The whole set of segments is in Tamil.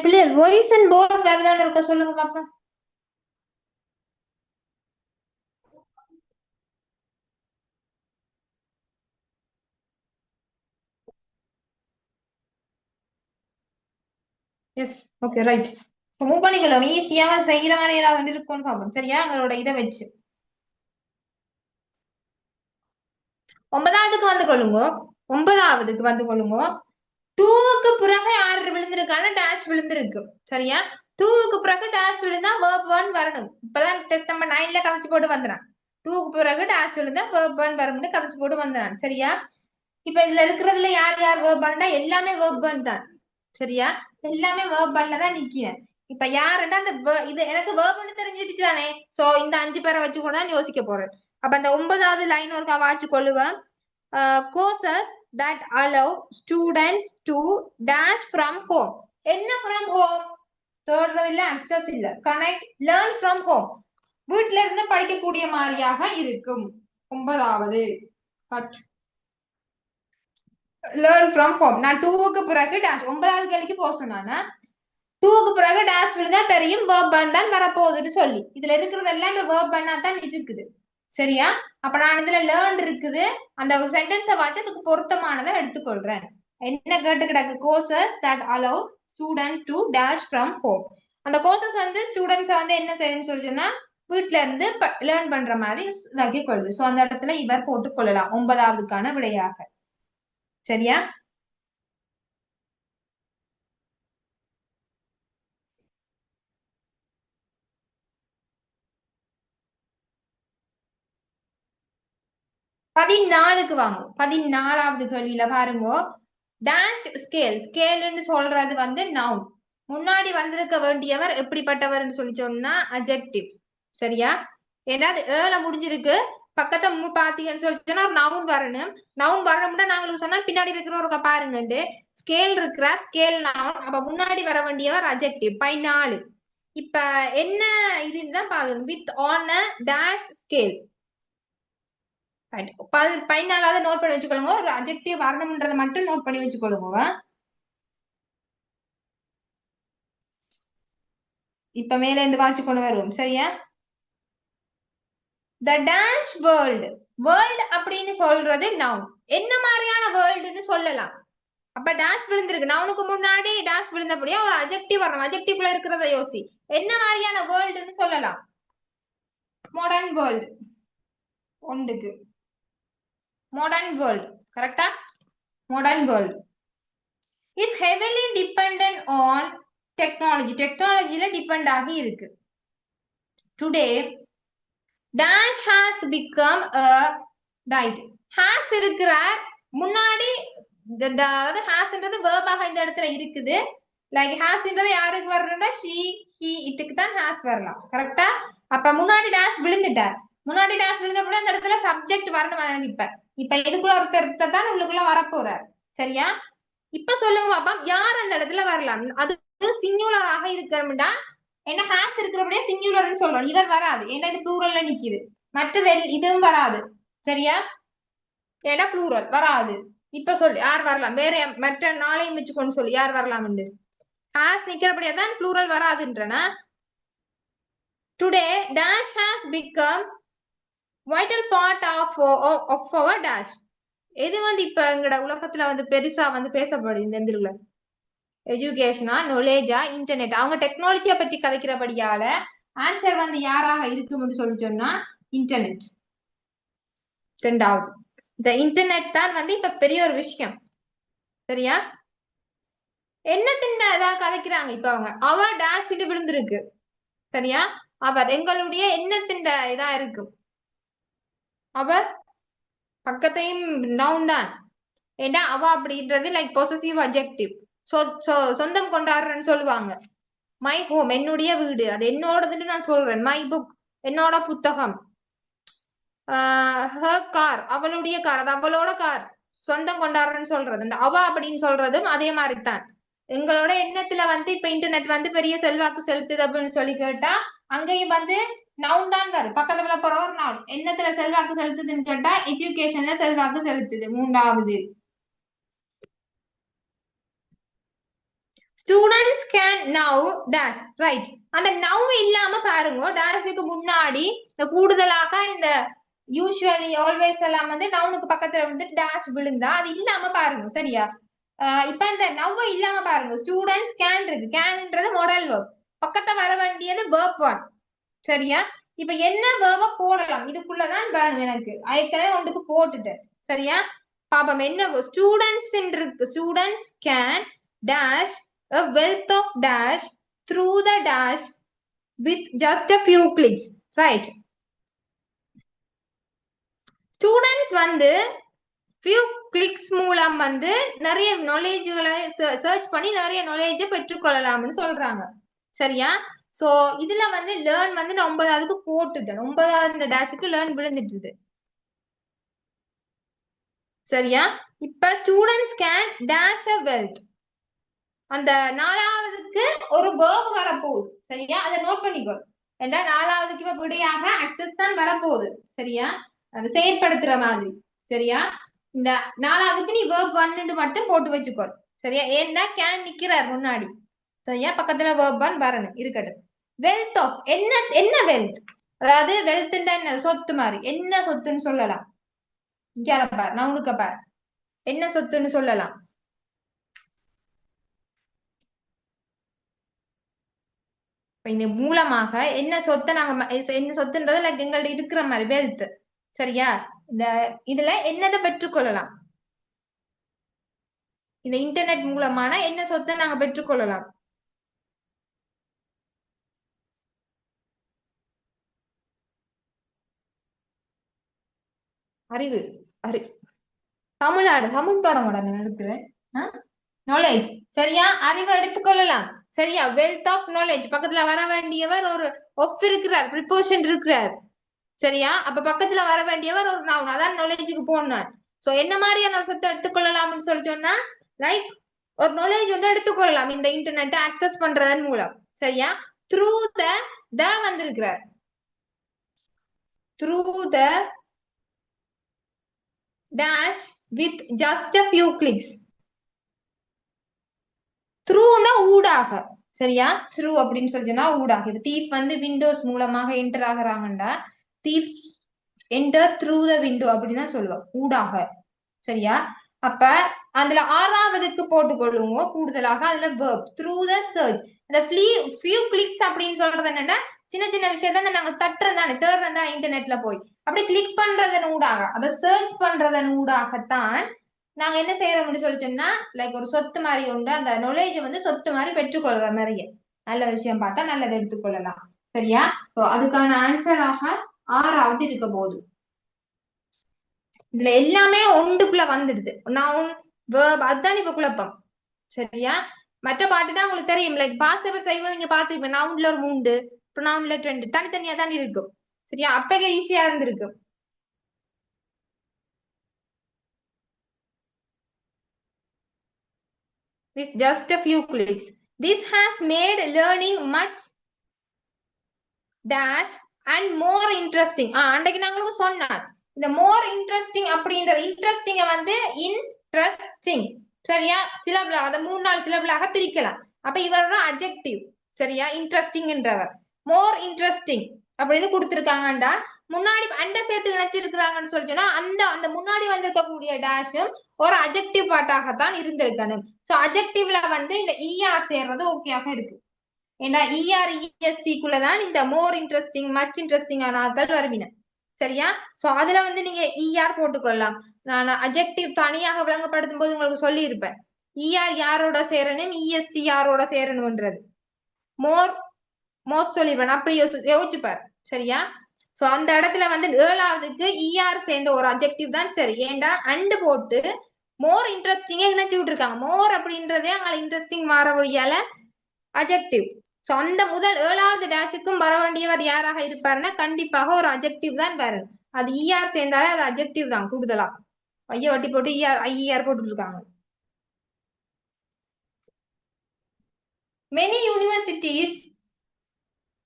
பிள்ளைகள் வாய்ஸ் அண்ட் போர்ட் வேற ஏதாவது இருக்க சொல்லுங்க பாப்பா. எஸ். Okay right. மூவ் பண்ணிக்கலாம். ஈஸியா செய்யற மாதிரி ஏதாவது இருக்கும்னு பார்ப்போம். சரியா? எங்களோட இதை வச்சு ஒன்பதாவதுக்கு வந்து கொள்ளுங்க. ஒன்பதாவதுக்கு வந்து கொள்ளுங்க. டூவுக்கு பிறகு ஆறு விழுந்திருக்கான டேஷ் விழுந்திருக்கு. சரியா? டூவுக்கு பிறகு டேஷ் விழுந்தா வேர்ப் ஒன் வரணும். இப்பதான் டெஸ்ட் நம்பர் 9ல கதைச்சு போட்டு வந்துறான். டூவுக்கு பிறகு டேஷ் விழுந்தா வேர்ப் ஒன் வரும்னு கதைச்சு போட்டு வந்துறான். சரியா? இப்ப இதுல இருக்கிறதுல யார் யார் வேர்ப் ஒன்னா? எல்லாமே வேர்ப் ஒன் தான். சரியா? எல்லாமே வேர்ப் ஒன்ல தான் நிக்கிறேன். இப்ப யாருன்னா அந்த இது எனக்கு வேர்ப் ஒன்னு தெரிஞ்சிடுச்சு தானே. சோ இந்த 5 பேரை வச்சு கூட தான் யோசிக்க போறேன். அப்ப அந்த 9வது லைன் ஒருக்கா வாச்சு கொள்ளுவேன். courses that allow students to dash from home. என்ன from home? தேடுறது இல்ல, அக்சஸ் இல்ல. Connect, learn from home. வீட்ல இருந்து படிக்கக்கூடிய மாதிரியாக இருக்கும். 9வது பட் லேர்ன் ஃப்ரம் ஹோம். நான் 2க்கு பிறகு டேஷ் 9வது கேள்விக்கு போக சொன்னானா 2க்கு பிறகு டேஷ் விழுந்தா தெரியும் வேர்ப் பன் தான் வரப்போகுதுன்னு சொல்லி. இதுல இருக்கிறது எல்லாமே வேர்ப் பண்ணா தான் இருக்குது. சரியா? அப்ப நான் இதுல லேர்ன் இருக்குது. அந்த ஒரு சென்டென்ஸை வாச்சு அதுக்கு பொருத்தமானதை எடுத்துக்கொள்றேன். என்ன கேட்டு கிடக்கு? Courses that allow student to dash from home. அந்த கோர்சஸ் வந்து ஸ்டூடெண்ட்ஸை வந்து என்ன செய்யுன்னு சொல்லிச்சுன்னா வீட்ல இருந்து லேர்ன் பண்ற மாதிரி இதாக்கி கொள்ளுது. சோ அந்த இடத்துல இவர் போட்டுக் கொள்ளலாம் 9வதுக்கான விடையாக. சரியா? பதினாலுக்கு வாங்க. 14வது கேள்வியில பாருங்க. Dash scale. ஸ்கேல்னு சொல்றது வந்து நவுன். முன்னாடி வந்திருக்க வேண்டியவர் எப்படிப்பட்டவர்னு சொல்லி சொன்னா அஜெக்டிவ். சரியா? ஏன்னா அது ஏல முடிஞ்சிருக்கு. பக்கத்தை பாத்தீங்கன்னு சொல்லி சொன்னா ஒரு நவுன் வரணும். நவுன் வரணும்னா நாங்களுக்கு சொன்னா பின்னாடி இருக்கிறவங்க பாருங்கண்டு ஸ்கேல் இருக்கிற ஸ்கேல் நவுன். அப்ப முன்னாடி வர வேண்டியவர் அஜெக்டிவ். 14. இப்ப என்ன இதுன்னு தான் பாக்கணும். With an a dash scale. 14வது நோட் பண்ணி வச்சுக்கொள்ளுங்க. ஒரு அஜெக்டிவ் வரணும்ன்றதை மட்டும் நோட் பண்ணி வச்சுக்கொள்ளுங்க. இப்ப மேல இருந்து வாட்சி கொண்டு வருவோம். சரியா? The dash world. வேர்ல்டு அப்படின்னு சொல்றது நவுன். என்ன மாதிரியான வேர்ல்டுன்னு சொல்லலாம். அப்ப டேஷ் விழுந்திருக்கு. நவுனுக்கு முன்னாடி டேஷ் விழுந்தபடியா ஒரு அஜெக்டிவ் வரணும். அஜெக்டிவ்ல இருக்கிறத யோசி. என்ன மாதிரியான வேர்ல்டுன்னு சொல்லலாம்? Modern world. ஒன்றுக்கு மாடர்ன் வேர்ல்டு. கரெக்டா? Modern world is heavily dependent on technology. டெக்னாலஜில டிபெண்ட் ஆகி இருக்கு. Today dash has become a diet. has இருக்கிறார் முன்னாடி அதாவது hasன்றது வேர்பாக இந்த இடத்துல இருக்குது. லைக் hasன்றது யாருக்கு வரணும்னா she he itக்கு தான் has வரலாம். கரெக்டா? அப்ப முன்னாடி dash விழுந்துட்டார். முன்னாடி dash விழுந்தப்போ அந்த இடத்துல சப்ஜெக்ட் வரணும். எனக்கு இப்ப இதுக்குள்ள ஒருத்தர் தான் உள்ளுக்குள்ள வரப்போறார். சரியா? இப்ப சொல்லுங்க பாப்பா, யார் அந்த இடத்துல வரலாம்? அது சிங்குலராக இருக்கணும்டா என்ன ஹேஸ் இருக்கிறபடியே சிங்குலர்னு சொல்றோம். இவர் வராது. ஏன்னா இது ப்ளூரல்ல நிக்குது. மற்றது இதுவும் வராது. சரியா? ஏன்னா ப்ளூரல் வராது. இப்ப சொல்லு யார் வரலாம்? வேற மற்ற நாளையும் வச்சுக்கொண்டு சொல்லு யார் வரலாம். ஹேஸ் நிக்கிறபடியா தான் ப்ளூரல் வராதுன்றனா. Today dash has become vital part of our dash. எது வந்து இப்ப எங்கட உலகத்துல வந்து பெருசா வந்து பேசப்படுது இந்த இதுல? எஜுகேஷனா, நாலேஜா, இன்டர்நெட்? அவங்க டெக்னாலஜியை பற்றி கதைக்கிறபடியால ஆன்சர் வந்து யாராக இருக்கும்னு சொல்லி சொன்னா இன்டர்நெட். 2வது இந்த இன்டர்நெட் தான் வந்து இப்ப பெரிய ஒரு விஷயம். சரியா? என்னத்தின் ஏதாவது கதைக்கிறாங்க இப்ப அவங்க. அவர் டேஷ் விழுந்திருக்கு. சரியா? அவர் எங்களுடைய எண்ணத்தின் இதா இருக்கு. அவர் பக்கத்தையும் நவுன் தான். ஏன்னா அவ அப்படின்றது லைக் பொசசிவ் அஜெக்டிவ். சொந்தம் கொண்டாடுறேன்னு சொல்லுவாங்க. மை ஹோம் என்னுடைய வீடு. அது என்னோடதுன்னு நான் சொல்றேன். மை புக் என்னோட புத்தகம். ஹர் கார் அவளுடைய கார். அது அவளோட கார். சொந்தம் கொண்டாடுறேன்னு சொல்றது. இந்த அவ அப்படின்னு சொல்றதும் அதே மாதிரிதான். எங்களோட எண்ணத்துல வந்து இப்ப இன்டர்நெட் வந்து பெரிய செல்வாக்கு செலுத்துது அப்படின்னு சொல்லி கேட்டா அங்கேயும் வந்து நவுன் தான் வரும். பக்கத்துல போற ஒரு நவுன். எண்ணத்துல செல்வாக்கு செலுத்துதுன்னு கேட்டா எஜுகேஷன்ல செல்வாக்கு செலுத்துது. 3வது students can now dash right. அந்த நவ் இல்லாம பாருங்க, டேஷுக்கு முன்னாடி இந்த கூடுதலாக இந்த யூஸ்வலி ஆல்வேஸ் எல்லாம் வந்து நவுனுக்கு பக்கத்துல வந்து டேஷ் விழுந்தா அது இல்லாம பாருங்க. சரியா? இப்ப இந்த நவ் இல்லாம பாருங்க. ஸ்டூடெண்ட்ஸ் கேன் இருக்கு, கேன்ன்றது மாடல் வெர்ப், பக்கத்துல வர வேண்டியது வெர்ப் 1. சரியா? இப்ப என்ன வேர்ப போடலாம் இதுக்குள்ளதான் வேணும் எனக்கு. ஏற்கனவே ஒன்றுக்கு போட்டுட்டேன். சரியா? பாப்போம் என்ன ஸ்டூடெண்ட்ஸ் இருக்கு. Students can dash a wealth of dash through the dash with just a few clicks. Right? Students வந்து few clicks மூலம் வந்து நிறைய நாலேஜ்களை சர்ச் பண்ணி நிறைய நாலேஜை பெற்றுக்கொள்ளலாம்னு சொல்றாங்க. சரியா? சோ இதுல வந்து லேர்ன் வந்து நான் 9வதுக்கு போட்டுட்டேன். 9வது இந்த டேஷுக்கு லேர்ன் விழுந்துட்டுது. சரியா? இப்ப students can dash a wealth, அந்த 4வதுக்கு ஒரு வேர்ப் வரப்போகுது. சரியா? அதை நோட் பண்ணிக்கோ. ஏன்னா 4வதுக்கு இப்ப விடையாக அக்சஸ் தான் வரப்போகுது. சரியா? அதை செயற்படுத்துற மாதிரி. சரியா? இந்த 4வதுக்கு நீ வேர்ப் 1 மட்டும் போட்டு வச்சுக்கோ. சரியா? ஏன்னா கேன் நிக்கிறார் முன்னாடி. சரியா? பக்கத்துல வேர்ப் 1 வரணும். இருக்கட்டும். வெல்த் ஆஃப் என்ன என்ன வெல்த், அதாவது வெல்த்ன்றா என்ன சொத்து மாதிரி. என்ன சொத்துன்னு சொல்லலாம்? இங்க பார், நவுனுக்க பார், என்ன சொத்துன்னு சொல்லலாம்? இந்த மூலமாக என்ன சொத்தை நாங்க என்ன சொத்துன்றது லைக் எங்கள்ட்ட இருக்கிற மாதிரி வெல்த். சரியா? இந்த இதுல என்னதை பெற்றுக்கொள்ளலாம்? இந்த இன்டர்நெட் மூலமான என்ன சொத்தை நாங்க பெற்றுக்கொள்ளலாம்? அறிவு. தமிழ்நாடு தமிழ் பாடம் நான் எடுக்கிறேன். நாலேஜ். சரியா? அறிவை எடுத்துக்கொள்ளலாம். சரியா? வெல்த் ஆஃப் நாலேஜ் பக்கத்துல வர வேண்டியவர் ஒரு ஒஃப் இருக்கிறார், ப்ரிப்போஷன் இருக்கிறார். சரியா? அப்ப பக்கத்துல வர வேண்டியவர் ஒரு நவுன், அதான் நாலேஜுக்கு போனார். சோ என்ன மாதிரியான ஒரு சொத்தை எடுத்துக்கொள்ளலாம்னு சொல்லி சொன்னா லைக் ஒரு நாலேஜ் வந்து எடுத்துக்கொள்ளலாம் இந்த இன்டர்நெட் ஆக்சஸ் பண்றதன் மூலம். சரியா? த்ரூ த வந்திருக்கிறார். Through the dash with just a few clicks. த்ரூனா ஊடாக. சரியா? த்ரூ அப்படின்னு சொல்லிச்சுன்னா ஊடாக. இப்ப தீஃப் வந்து விண்டோஸ் மூலமாக என்டர் ஆகுறாங்கண்டா thief enter through the window அப்படின்னு தான் சொல்லுவோம், ஊடாக. சரியா? அப்ப அதுல 6வதுக்கு போட்டுக்கொள்ளுங்க கூடுதலாக அதுல வெர்ப் த்ரூ த சர்ச். அந்த ஃபியூ கிளிக்ஸ் அப்படின்னு சொல்றது என்னன்னா சின்ன சின்ன விஷயத்த நாங்க தட்டுறதானே தேடுறதா இன்டர்நெட்ல போய் அப்படி கிளிக் பண்றதன் ஊடாக அதை சர்ச் பண்றதன் ஊடாகத்தான் நாங்க என்ன செய்யறோம்னு சொல்லி சொன்னா லைக் ஒரு சொத்து மாதிரி உண்டு, அந்த நாலேஜை வந்து சொத்து மாதிரி பெற்றுக்கொள்ற நிறைய நல்ல விஷயம் பார்த்தா நல்லதை எடுத்துக்கொள்ளலாம். சரியா? அதுக்கான ஆன்சராக 6வது இருக்க போகுது. இதுல எல்லாமே ஒன்றுக்குள்ள வந்துடுது, நவுன் வேர்ப், அதுதான் இப்ப குழப்பம். சரியா? மற்ற பாட்டு தான் உங்களுக்கு தெரியும், லைக் பாஸ்ட் பேப்பர் செய்வது நீங்க பாத்துருப்பீங்க. நவுன்ல ஒரு 3, ப்ரொனவுன்ல 2 தனித்தனியா தான் இருக்கும். சரியா? அப்பவே ஈஸியா இருந்திருக்கு. with just a few clicks. This has made learning much dash and more interesting. அன்றைக்கு நான் உங்களுக்கு சொன்னேன் இந்த மோர் இன்ட்ரெஸ்டிங் அப்படின்ற இன்ட்ரெஸ்டிங்க வந்து இன்ட்ரெஸ்டிங். சரியா? சிலபிள் அதை 3-4 சிலபிளாக பிரிக்கலாம். அப்ப இவர் தான் அட்ஜெக்டிவ். சரியா? இன்ட்ரெஸ்டிங்ன்றவர் மோர் இன்ட்ரெஸ்டிங் அப்படின்னு கொடுத்துருக்காங்கண்டா முன்னாடி அண்ட சேர்த்து இணைச்சிருக்கிறாங்கன்னு சொல்லி சொன்னா அந்த அந்த முன்னாடி வந்திருக்கக்கூடிய டேஷும் ஒரு அஜெக்டிவ் பார்ட்டாகத்தான் இருந்திருக்கணும். சோ அஜெக்டிவ்ல வந்து இந்த இஆர் சேர்றது ஓகேயாக இருக்கு. ஏன்னா இஆர் இஎஸ்டிக்குள்ளதான் இந்த மோர் இன்ட்ரெஸ்டிங் மச் இன்ட்ரெஸ்டிங்கான ஆட்கள் வருவின. சரியா? சோ அதுல வந்து நீங்க இஆர் போட்டுக்கொள்ளலாம். நான் அஜெக்டிவ் தனியாக விளங்கப்படுத்தும் போது உங்களுக்கு சொல்லி இருப்பேன் இஆர் யாரோட சேரணும் இஎஸ்டி யாரோட சேரணும்ன்றது. மோர் சொல்லிடுவேன், அப்படி யோசிச்சுப்பார். சரியா? சோ அந்த இடத்துல வந்து 7வதுக்கு இஆர் சேர்ந்த ஒரு அப்ஜெக்டிவ் தான் சரி. ஏண்டா அண்டு போட்டு மோர் இன்ட்ரெஸ்டிங்கா இணைச்சு விட்டுருக்காங்க. மோர் அப்படின்றதே அங்க இன்ட்ரெஸ்டிங் மாற வழியால அப்ஜெக்டிவ். சோ அந்த முதல் 7வது டேஷுக்கும் வர வேண்டியவர் யாராக இருப்பாருன்னா கண்டிப்பாக ஒரு அப்ஜெக்டிவ் தான் வரும். அது இஆர் சேர்ந்தாலே அது அப்ஜெக்டிவ் தான் கூடுதலா. ஐயோ வட்டி போட்டு ஐஆர் போட்டு இருக்காங்க. Many universities.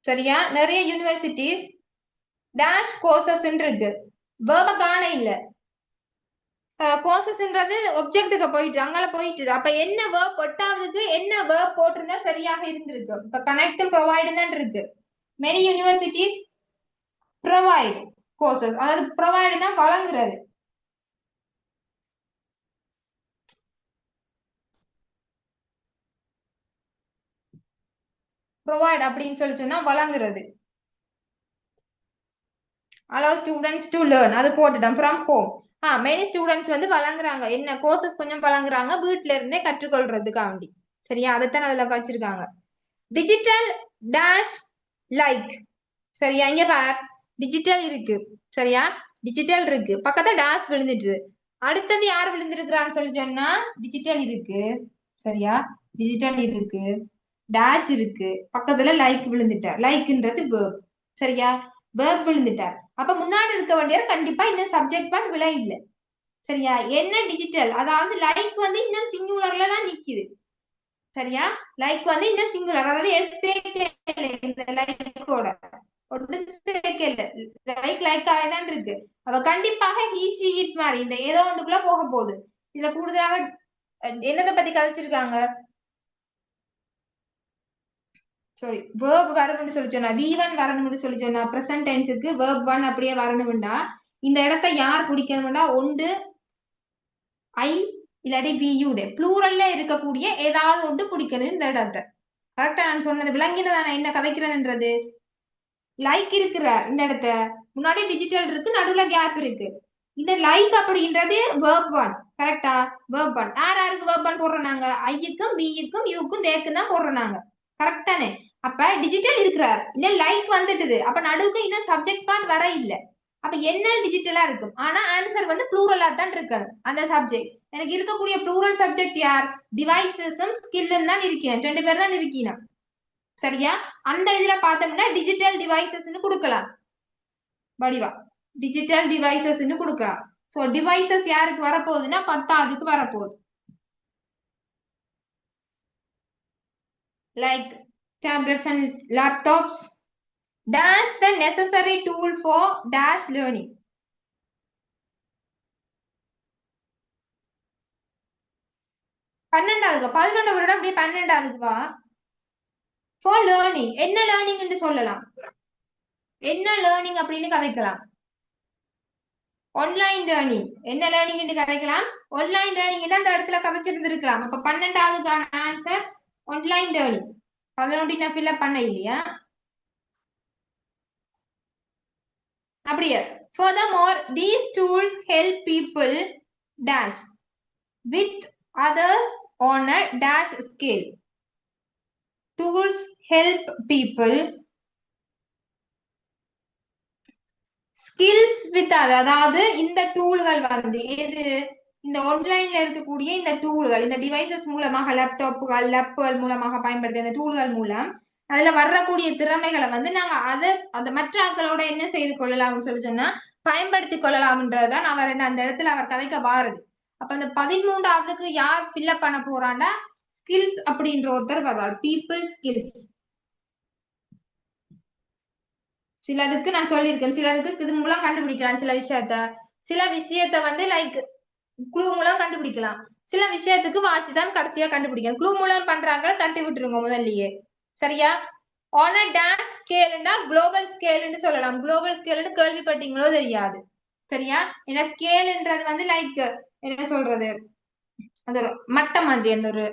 சரியா? நிறைய யூனிவர்சிட்டிஸ் டேஷ் கோர்சஸ் இருக்கு. வேர்ப காண இல்ல. கோர்சஸ்ன்றது ஒப்ஜெக்ட்டுக்கு போயிட்டு அங்கால போயிட்டு அப்ப என்ன வேர்ப் எட்டாவதுக்கு என்ன வேர்ப் போட்டிருந்தா சரியாக இருந்திருக்கு. இப்ப கனெக்ட் ப்ரொவைடு தான் இருக்கு. மெனி யூனிவர்சிட்டிஸ் ப்ரொவைட் கோர்சஸ், அதாவது ப்ரொவைடுனா வழங்குறது. ப்ரொவைட் அப்படின்னு சொல்லி சொன்னா வழங்குறது. allow students to learn அது போட்டுட்டோம் ஃப்ரம் ஹோம். மெனி ஸ்டூடெண்ட்ஸ் வந்து வழங்குறாங்க என்ன கோர்சஸ் கொஞ்சம் வழங்குறாங்க வீட்ல இருந்தே கற்றுக்கொள்றதுக்காண்டி. சரியா, அதைத்தான் அதுல வச்சிருக்காங்க. Digital dash like. சரியா, இங்க பார் டிஜிட்டல் இருக்கு. சரியா, டிஜிட்டல் இருக்கு, பக்கத்துல டேஷ் விழுந்துட்டு அடுத்தது யார் விழுந்திருக்கிறான்னு சொல்லி சொன்னா டிஜிட்டல் இருக்கு. சரியா, டிஜிட்டல் இருக்கு, டேஷ் இருக்கு, பக்கத்துல லைக் விழுந்துட்டார். லைக்ன்றது வேர்ப். சரியா, வேர்ப் விழுந்துட்டார். அப்ப முன்னாடி இருக்க வேண்டியார் கண்டிப்பா இன்னும் சப்ஜெக்ட் பார்ட் விளை இல்ல. சரியா, என்ன டிஜிட்டல், அதாவது லைக் வந்து இன்னும் சிங்குலர்ல தான் நிக்குது. சரியா, லைக் வந்து இன்னும் சிங்குலர், அதாவது இந்த லைக்கோட லைக் லைக்காவே தான் இருக்கு. அவ கண்டிப்பாக ஹீ ஷி இட் மாதிரி இந்த ஏதோ ஒன்றுக்குள்ள போக போகுது. இதுல கூடுதலாக என்னத்தை பத்தி கதைச்சிருக்காங்க, சாரி வேர்ப் வரணும்னு சொல்லி சொன்னா V1 வரணும்னு சொல்லி சொன்னா பிரசன்ட் டென்ஸுக்கு வேர்ப் 1 அப்படியே வரணும்னா இந்த இடத்தை யார் பிடிக்கணும்னா ஒன்று ஐ இல்லாட்டி VU ப்ளூரல்ல இருக்கக்கூடிய ஏதாவது ஒன்று பிடிக்கணும் இந்த இடத்தை. கரெக்டா நான் சொன்னது விளங்கினதா நான் என்ன கதைக்கிறேன்ன்றது. லைக் இருக்கிற இந்த இடத்த முன்னாடி டிஜிட்டல் இருக்கு, நடுவுல கேப் இருக்கு. இந்த லைக் அப்படின்றது வேர்ப் 1. கரெக்டா, வேர்ப் 1 யார் யாருக்கு வேர்ப் 1 போடுறோம் நாங்க, ஐக்கும் பிக்கும் யூக்கும் தேக்கும் தான் போடுறோம் நாங்க. கரெக்ட் தானே, அப்ப டிஜிட்டல் இருக்கிறார் இன்னும் லைக் வந்துட்டுது, அப்ப நடுவுக்கு இன்னும் சப்ஜெக்ட் பார்ட் வர இல்ல. அப்ப என்ன டிஜிட்டலா இருக்கும், ஆனா ஆன்சர் வந்து ப்ளூரலா தான் இருக்கணும். அந்த சப்ஜெக்ட் எனக்கு இருக்கக்கூடிய ப்ளூரல் சப்ஜெக்ட் யார், டிவைசஸும் ஸ்கில்லும் தான் இருக்கேன், 2 பேர் தான் இருக்கீங்க. சரியா, அந்த இதுல பார்த்தோம்னா டிஜிட்டல் டிவைசஸ்ன்னு கொடுக்கலாம். வடிவா டிஜிட்டல் டிவைசஸ்ன்னு கொடுக்கலாம். சோ டிவைசஸ் யாருக்கு வரப்போகுதுன்னா 10ஆவதுக்கு வரப்போகுது. Like tablets and laptops dash the necessary tool for dash learning. பன்னெண்டாவதுக்கு 11 வருடம் அப்படியே 12ஆவதுக்கு வா. ஃபார் லேர்னிங் என்ன லேர்னிங் என்று சொல்லலாம், என்ன லேர்னிங் அப்படின்னு கதைக்கலாம். ஆன்லைன் லேர்னிங் என்ன லேர்னிங் என்று கதைக்கலாம். ஆன்லைன் லேர்னிங் அந்த இடத்துல கதைச்சிருந்திருக்கலாம். அப்ப 12ஆவதுக்கான ஆன்சர் ஆன்லைன் லேர்னிங். 11 நான் ஃபில் அப் பண்ண இல்லையா அப்படியே. Furthermore, these tools help people dash with others on a dash scale. Tools help people skills with other, அதாவது இந்த டூல்கள் வந்து எது, இந்த ஆன்லைன்ல இருக்கக்கூடிய இந்த டூல்கள், இந்த டிவைசஸ் மூலமாக லேப்கள் மூலமாக பயன்படுத்த இந்த டூல்கள் மூலம் அதுல வரக்கூடிய திறமைகளை வந்து நாங்க அதர்ஸ் அந்த மற்ற ஆட்களோட என்ன செய்து கொள்ளலாம்னு சொல்லி சொன்னா பயன்படுத்திக் கொள்ளலாம்ன்றதுதான் அவர் அந்த இடத்துல அவர் கதைக்க வாருது. அப்ப அந்த 13ஆவதுக்கு யார் ஃபில்அப் பண்ண போறாண்டா ஸ்கில்ஸ் அப்படின்ற ஒருத்தர் வருவார். People skills. சிலதுக்கு நான் சொல்லியிருக்கேன், சிலதுக்கு இது மூலம் கண்டுபிடிக்கலாம் சில விஷயத்த வந்து லைக் க்ளூ மூலம் கண்டுபிடிக்கலாம். சில விஷயத்துக்கு வாட்சி தான் கடைசியா கண்டுபிடிக்கணும். க்ளூ மூலம் பண்றாங்க தட்டி விட்டுருங்க முதல்லயே. சரியா, ஆன் அ டேஷ் ஸ்கேல்னா குளோபல் ஸ்கேல்னு சொல்லலாம். குளோபல் ஸ்கேல்னு கேள்விப்பட்டீங்களோ தெரியாது. சரியா, ஏன்னா ஸ்கேல்ன்றது வந்து லைக் என்ன சொல்றது, அந்த ஒரு மட்டம் மாதிரி, அந்த ஒரு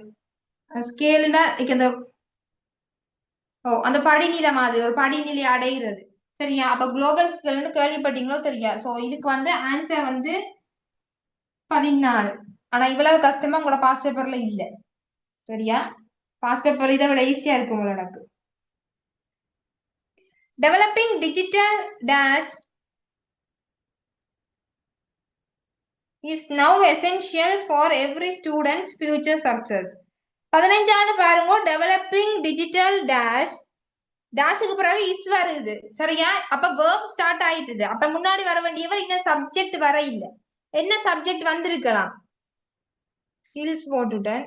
ஸ்கேல்னா அந்த அந்த படிநிலை மாதிரி ஒரு படிநிலை அடைகிறது. சரியா, அப்ப குளோபல் ஸ்கேல்னு கேள்விப்பட்டீங்களோ தெரியாது. சோ இதுக்கு வந்து ஆன்சர் வந்து 14. ஆனா இவ்வளவு கஷ்டமா உங்களோட பாஸ் பேப்பர்ல இல்ல. சரியா, பாஸ் பேப்பர் இதை விட ஈஸியா இருக்கும் உங்களுக்கு. Developing digital dash is now essential for every students future success. 15ஆவது பாருங்க, டெவலப்பிங் டிஜிட்டல் டேஷ் டேஷுக்கு பிறகு இஸ் வருது. சரியா, அப்ப வேர்ப் ஸ்டார்ட் ஆயிட்டுது. அப்ப முன்னாடி வர வேண்டியவர் இன்னும் சப்ஜெக்ட் வர இல்ல. என்ன சப்ஜெக்ட் வந்திருக்கலாம், ஸ்கில்ஸ் போட்டுட்டேன்,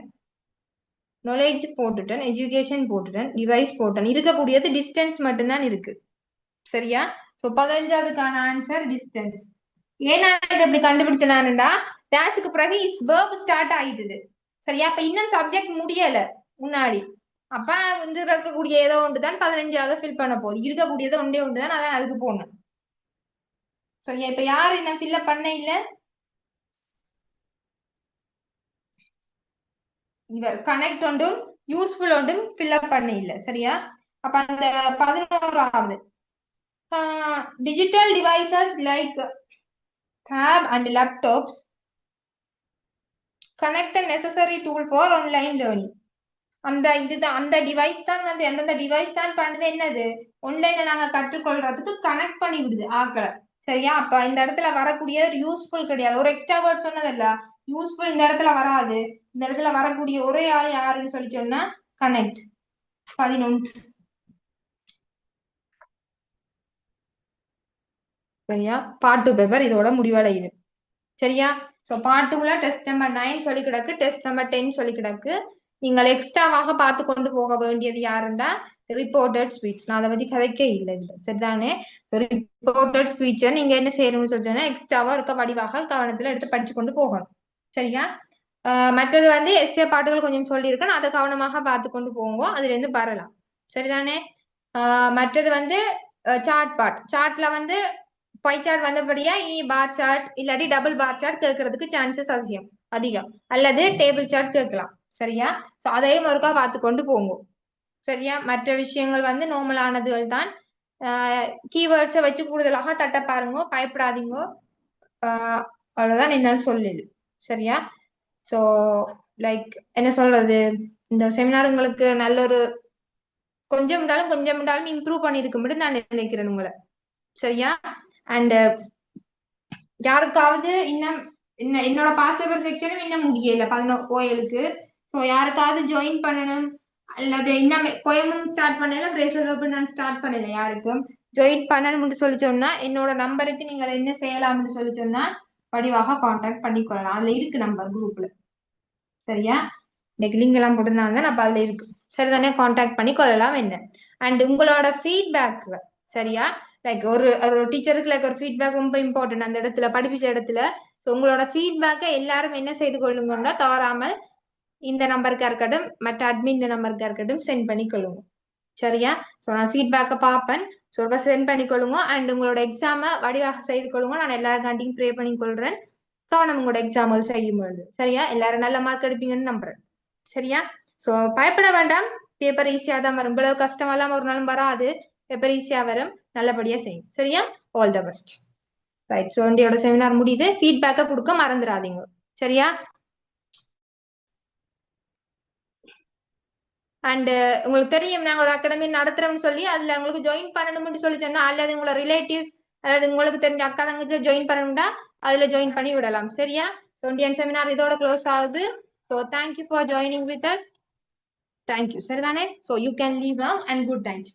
நாலேஜ் போட்டுட்டேன், எஜுகேஷன் போட்டுட்டேன், டிவைஸ் போட்டேன். இருக்கக்கூடியது டிஸ்டன்ஸ் மட்டும்தான் இருக்கு. சரியா, சோ 15ஆவதுக்கான ஆன்சர் டிஸ்டன்ஸ். ஏன்னா இதை இப்படி கண்டுபிடிச்சனான்டா டேஷுக்கு பிறகு இஸ் verb ஸ்டார்ட் ஆயிட்டுது. சரியா? அப்ப இன்னும் சப்ஜெக்ட் முடியல முன்னாடி. அப்ப வந்து இருக்கக்கூடிய ஏதோ ஒன்று தான் 15வது ஃபில் பண்ண போகுது. இருக்கக்கூடியது ஒன்றே ஒன்று தான், அதான் அதுக்கு போகணும். சரியா? இப்ப யாரு என்ன ஃபில்அப் பண்ண இல்ல? இவர் கனெக்ட் ஒன்றும் யூஸ்ஃபுல் ஒன்றும் ஃபில்அப் பண்ண இல்ல. சரியா? அப்ப அந்த 11வது digital devices like tab and laptops connect the necessary tool for online learning. அந்த இதுதான் அந்த டிவைஸ் தான் வந்து எந்தெந்த டிவைஸ் தான் பண்ணுது என்னது ஆன்லைன்ல நாங்க கற்றுக்கொள்றதுக்கு கனெக்ட் பண்ணி விடுது ஆக்களை. சரியா? அப்ப இந்த இடத்துல வரக்கூடிய யூஸ்ஃபுல் கிடையாது. ஒரு எக்ஸ்ட்ரா வேர்ட் சொன்னதல்ல, யூஸ்ஃபுல் இந்த இடத்துல வராது. இந்த இடத்துல வரக்கூடிய ஒரே ஆள் யாருன்னு சொல்லி சொன்னா கனெக்ட். 11. சரியா? பார்ட் 2 பேப்பர் இதோட முடிவடையுது. சரியா? சோ பார்ட் 2ல டெஸ்ட் நம்பர் 9 சொல்லி கிடக்கு, டெஸ்ட் நம்பர் 10 சொல்லி கிடக்கு. நீங்கள் எக்ஸ்ட்ராவாக பார்த்து கொண்டு போக வேண்டியது யாருண்டா ரிப்போர்ட்டட் ஸ்பீச். நான் அதை பத்தி கதைக்க இல்லை இல்லை. சரிதானே? ரிப்போர்ட்டட் ஸ்பீச்சை நீங்க என்ன செய்யணும்னு சொல்றேன்னா எக்ஸ்ட்ராவா இருக்க வடிவாக கவனத்துல எடுத்து படிச்சு கொண்டு போகணும். சரியா? மற்றது வந்து எஸ்ஏ பாட்டுகள் கொஞ்சம் சொல்லியிருக்கேன், அதை கவனமாக பார்த்து கொண்டு போங்க, அதுல இருந்து வரலாம். சரிதானே? மற்றது வந்து சார்ட் பார்ட். சார்ட்ல வந்து பை சார்ட் வந்தபடியா இனி பார் சார்ட் இல்லாட்டி டபுள் பார் சார்ட் கேட்கறதுக்கு சான்சஸ் அதிகம், அல்லது டேபிள் சார்ட் கேட்கலாம். சரியா? சோ அதையும் ஒருக்கா பார்த்து கொண்டு போங்க. சரியா? மற்ற விஷயங்கள் வந்து நார்மலானதுகள் தான். கீவேர்ட்ஸை வச்சு கூடுதலாக தட்ட பாருங்க, பயப்படாதீங்க. அவ்வளவுதான் என்னால சொல்லல. சரியா? சோ லைக் என்ன சொல்றது, இந்த செமினார் உங்களுக்கு நல்ல ஒரு கொஞ்சம் கொஞ்சம் இம்ப்ரூவ் பண்ணிருக்கும்படி நான் நினைக்கிறேன் உங்களை. சரியா? அண்ட் யாருக்காவது இன்னும் என்னோட பாஸ்பேப்பர் செக்ஷனும் இன்னும் முடியல 11 கோயிலுக்கு. ஸோ யாருக்காவது ஜாயின் பண்ணணும் அல்லது இன்னும் கோயமும் ஸ்டார்ட் பண்ணல, பிரேசல் நான் ஸ்டார்ட் பண்ணல, யாருக்கும் ஜாயின் பண்ணணும்னு சொல்லி சொன்னா என்னோட நம்பருக்கு நீங்க என்ன செய்யலாம்னு சொல்லி சொன்னா வடிவாக கான்டாக்ட் பண்ணிக்கொள்ளலாம். அதுல இருக்கு நம்பர் குரூப்ல. சரியா? இன்னைக்கு லிங்க் எல்லாம் போட்டிருந்தாங்க, அப்ப அதுல இருக்கு. சரிதானே? கான்டாக்ட் பண்ணி கொள்ளலாம். என்ன அண்ட் உங்களோட ஃபீட்பேக். சரியா? லைக் ஒரு டீச்சருக்கு லைக் ஒரு ஃபீட்பேக் ரொம்ப இம்பார்ட்டன்ட் அந்த இடத்துல, படிப்பிச்ச இடத்துல. ஸோ உங்களோட ஃபீட்பேக்கை எல்லாரும் என்ன செய்து கொள்ளுங்கன்னா தவறாமல் இந்த நம்பருக்கா இருக்கட்டும் மற்ற அட்மின் நம்பருக்கா இருக்கட்டும் சென்ட் பண்ணி கொள்ளுங்க. சரியா? ஸோ நான் ஃபீட்பேக்கை பார்ப்பேன். ஸோ சென்ட் பண்ணி கொள்ளுங்க. அண்ட் உங்களோட எக்ஸாமை வடிவாக செய்து கொள்ளுங்க. நான் எல்லாருக்காண்டியும் ப்ரே பண்ணி கொள்றேன். கவனம் உங்களோட எக்ஸாம்கள் செய்யும்போது. சரியா? எல்லாரும் நல்ல மார்க் எடுப்பீங்கன்னு நம்புறேன். சரியா? ஸோ பயப்பட வேண்டாம், பேப்பர் ஈஸியா தான் வரும். இவ்வளவு கஷ்டமெல்லாம் ஒரு நாளும் வராது, பேப்பர் ஈஸியா வரும். நல்லபடியா செய்யும். சரியா? All the best. Right. So இந்தியோட செமினார் முடியுது. ஃபீட்பேக்கை கொடுக்க மறந்துடாதீங்க. சரியா? அண்ட் உங்களுக்கு தெரியும் நாங்க ஒரு அகாடமி நடத்துறோம்னு சொல்லி, அதுல உங்களுக்கு ஜாயின் பண்ணணும்னு சொல்லி சொன்னா அல்லது உங்களோட ரிலேட்டிவ்ஸ் அல்லது உங்களுக்கு தெரிஞ்ச அக்கா தங்கச்சி ஜாயின் பண்ணணும்னா அதுல ஜாயின் பண்ணி விடலாம். சரியா? ஸோ இந்தியன் செமினார் இதோட க்ளோஸ் ஆகுது. So thank you for joining with us. Thank you. சரிதானே? So you can leave now and good night.